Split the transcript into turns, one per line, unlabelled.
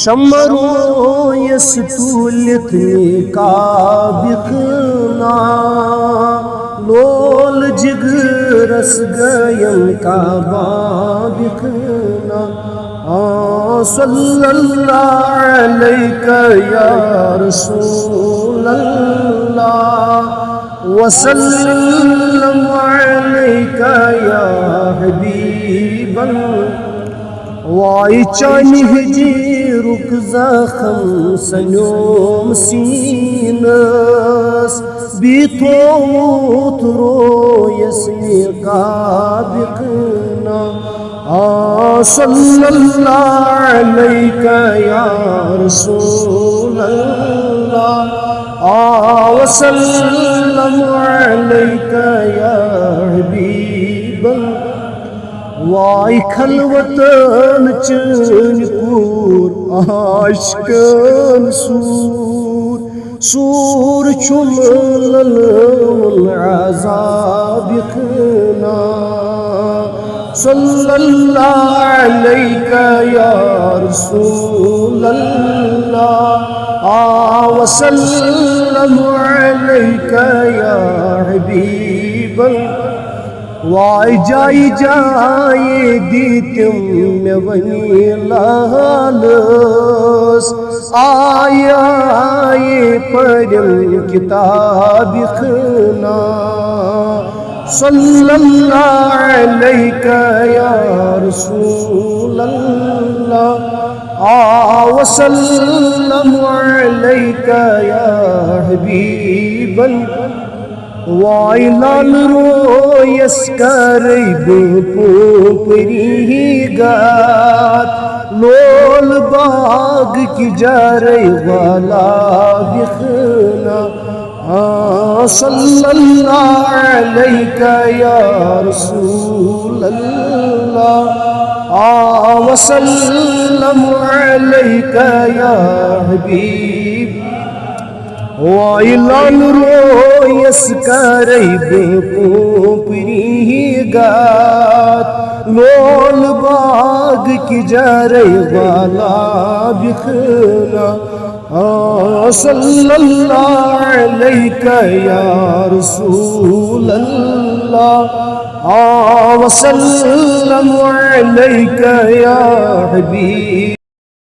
शमरो yes तुलित काबिखना लोल जिगरस गयम का बाबिखना सल्लल्लाहु अलैका या रसूलल्लाह वसल्लम अलैका या हबीबल्लाह वाई चानि हिजी रुक जखम सन्योम सीनस बीतोत रोयस काबिखना सल्लल्लाहु अलैका या रसूलल्लाह वसल्लम अलैका या हबीबल्लाह वाई खलवतन चनपुर आशकन सूर सूर चुमल अज़ाबिखना सल्लल्लाहु अलैका या रसूलल्लाह वसल्लम अलैका या हबीबल्लाह वाई जाई जाए दीतम में वनी लालस आए परम किताबिखना सल्लल्लाहु अलैका या रसूलल्लाह वसल्लम अलैका या हबीबल्लाह वाई लाल रोयस करब पोपरी गात लोल बाग की जारे वाला बिखना सल्लल्लाहु अलैका या रसूलल्लाह वसल्लम अलैका या हबीब वाई लाल रोयस करब पोपरी गात लोल बाग की जारे वाला बिखना सल्लल्लाहु अलैका या रसूलल्लाह वसल्लम अलैका या हबीब।